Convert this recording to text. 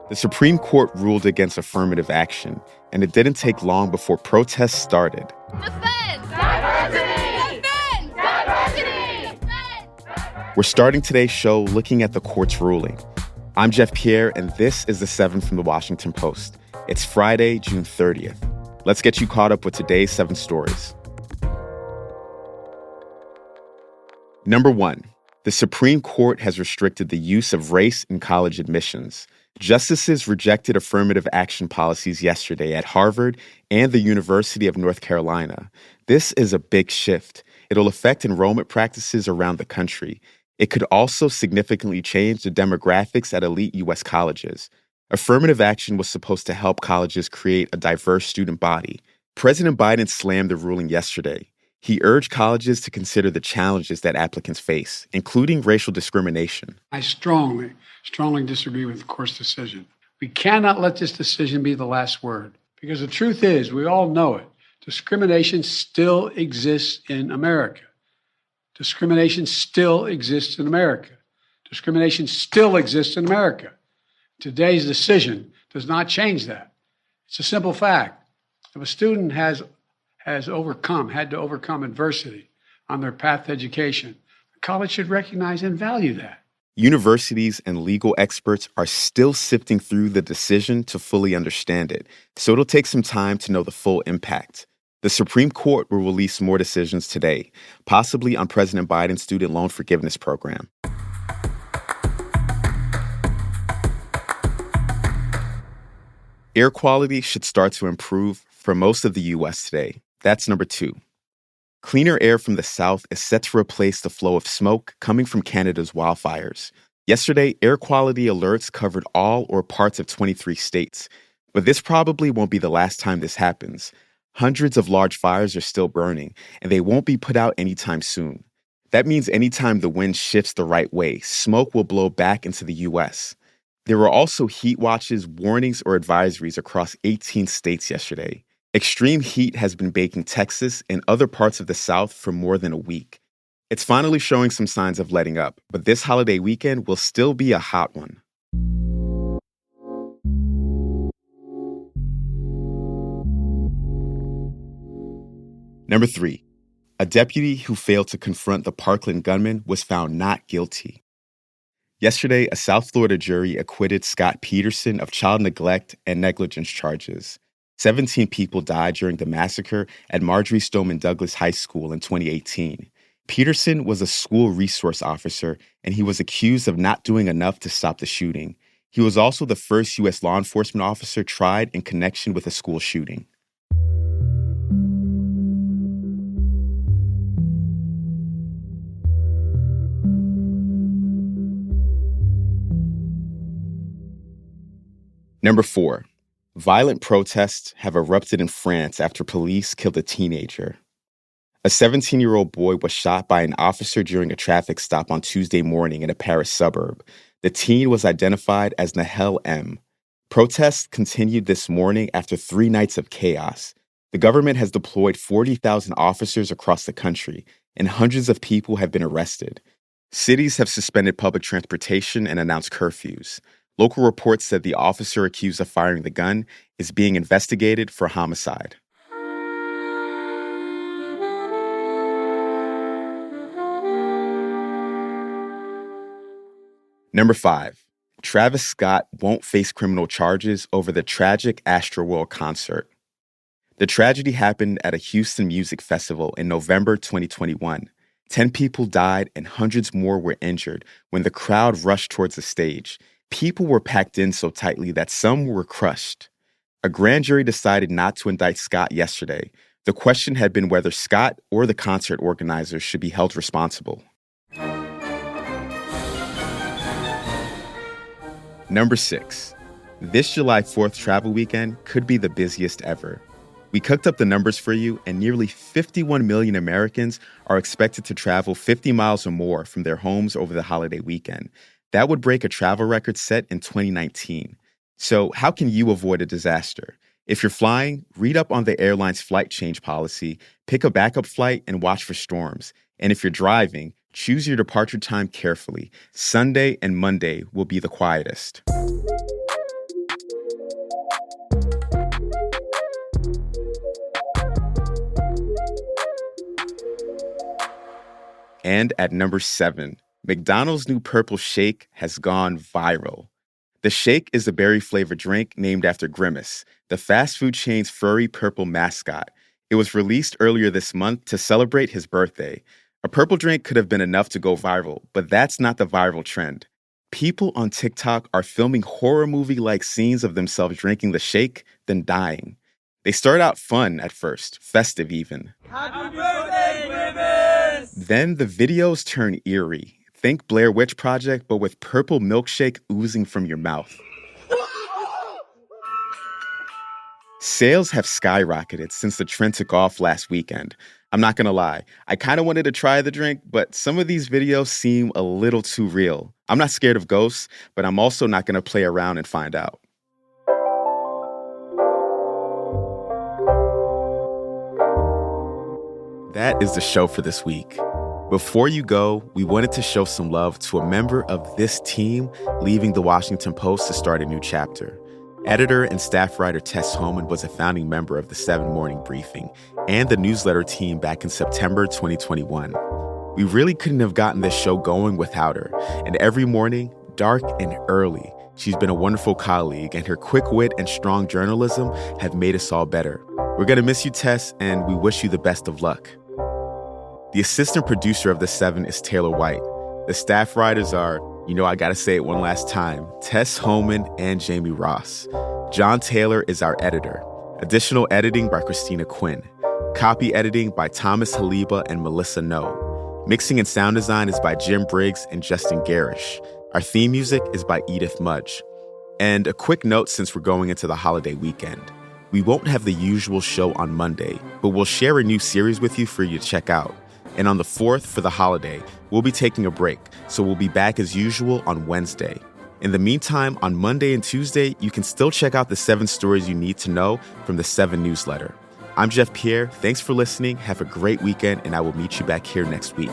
The Supreme Court ruled against affirmative action, and it didn't take long before protests started. Defend! Diversity! Defend! Diversity! Defend! We're starting today's show looking at the court's ruling. I'm Jeff Pierre, and this is The Seven from the Washington Post. It's Friday, June 30th. Let's get you caught up with today's 7 stories. Number 1, the Supreme Court has restricted the use of race in college admissions. Justices rejected affirmative action policies yesterday at Harvard and the University of North Carolina. This is a big shift. It'll affect enrollment practices around the country. It could also significantly change the demographics at elite U.S. colleges. Affirmative action was supposed to help colleges create a diverse student body. President Biden slammed the ruling yesterday. He urged colleges to consider the challenges that applicants face, including racial discrimination. I strongly disagree with the court's decision. We cannot let this decision be the last word, because the truth is, we all know it, discrimination still exists in America. Discrimination still exists in America. Discrimination still exists in America. Today's decision does not change that. It's a simple fact. If a student had to overcome adversity on their path to education, the college should recognize and value that. Universities and legal experts are still sifting through the decision to fully understand it, so it'll take some time to know the full impact. The Supreme Court will release more decisions today, possibly on President Biden's student loan forgiveness program. Air quality should start to improve for most of the U.S. today. That's number 2. Cleaner air from the south is set to replace the flow of smoke coming from Canada's wildfires. Yesterday, air quality alerts covered all or parts of 23 states. But this probably won't be the last time this happens. Hundreds of large fires are still burning, and they won't be put out anytime soon. That means anytime the wind shifts the right way, smoke will blow back into the U.S. There were also heat watches, warnings, or advisories across 18 states yesterday. Extreme heat has been baking Texas and other parts of the South for more than a week. It's finally showing some signs of letting up, but this holiday weekend will still be a hot one. Number 3, a deputy who failed to confront the Parkland gunman was found not guilty. Yesterday, a South Florida jury acquitted Scot Peterson of child neglect and negligence charges. 17 people died during the massacre at Marjory Stoneman Douglas High School in 2018. Peterson was a school resource officer, and he was accused of not doing enough to stop the shooting. He was also the first U.S. law enforcement officer tried in connection with a school shooting. Number 4, violent protests have erupted in France after police killed a teenager. A 17-year-old boy was shot by an officer during a traffic stop on Tuesday morning in a Paris suburb. The teen was identified as Nahel M. Protests continued this morning after 3 nights of chaos. The government has deployed 40,000 officers across the country, and hundreds of people have been arrested. Cities have suspended public transportation and announced curfews. Local reports said the officer accused of firing the gun is being investigated for homicide. Number 5, Travis Scott won't face criminal charges over the tragic Astroworld concert. The tragedy happened at a Houston music festival in November 2021. 10 people died and hundreds more were injured when the crowd rushed towards the stage. People were packed in so tightly that some were crushed. A grand jury decided not to indict Scott yesterday. The question had been whether Scott or the concert organizers should be held responsible. Number 6, this July 4th travel weekend could be the busiest ever. We cooked up the numbers for you, and nearly 51 million Americans are expected to travel 50 miles or more from their homes over the holiday weekend. That would break a travel record set in 2019. So how can you avoid a disaster? If you're flying, read up on the airline's flight change policy, pick a backup flight, and watch for storms. And if you're driving, Choose your departure time carefully. Sunday and Monday will be the quietest. And at number 7, McDonald's new purple shake has gone viral. The shake is a berry-flavored drink named after Grimace, the fast food chain's furry purple mascot. It was released earlier this month to celebrate his birthday. A purple drink could have been enough to go viral, but that's not the viral trend. People on TikTok are filming horror movie-like scenes of themselves drinking the shake, then dying. They start out fun at first, festive even. Happy birthday, Grimace! Then the videos turn eerie. Think Blair Witch Project, but with purple milkshake oozing from your mouth. Sales have skyrocketed since the trend took off last weekend. I'm not gonna lie, I kind of wanted to try the drink, but some of these videos seem a little too real. I'm not scared of ghosts, but I'm also not gonna play around and find out. That is the show for this week. Before you go, we wanted to show some love to a member of this team leaving the Washington Post to start a new chapter. Editor and staff writer Tess Holman was a founding member of the 7 Morning Briefing and the newsletter team back in September 2021. We really couldn't have gotten this show going without her, and every morning, dark and early, she's been a wonderful colleague, and her quick wit and strong journalism have made us all better. We're gonna miss you, Tess, and we wish you the best of luck. The assistant producer of The 7 is Taylor White. The staff writers are, I gotta say it one last time, Tess Holman and Jamie Ross. John Taylor is our editor. Additional editing by Christina Quinn. Copy editing by Thomas Haliba and Melissa No. Mixing and sound design is by Jim Briggs and Justin Garish. Our theme music is by Edith Mudge. And a quick note since we're going into the holiday weekend. We won't have the usual show on Monday, but we'll share a new series with you for you to check out. And on the 4th, for the holiday, we'll be taking a break, so we'll be back as usual on Wednesday. In the meantime, on Monday and Tuesday, you can still check out the 7 stories you need to know from the 7 newsletter. I'm Jeff Pierre. Thanks for listening. Have a great weekend, and I will meet you back here next week.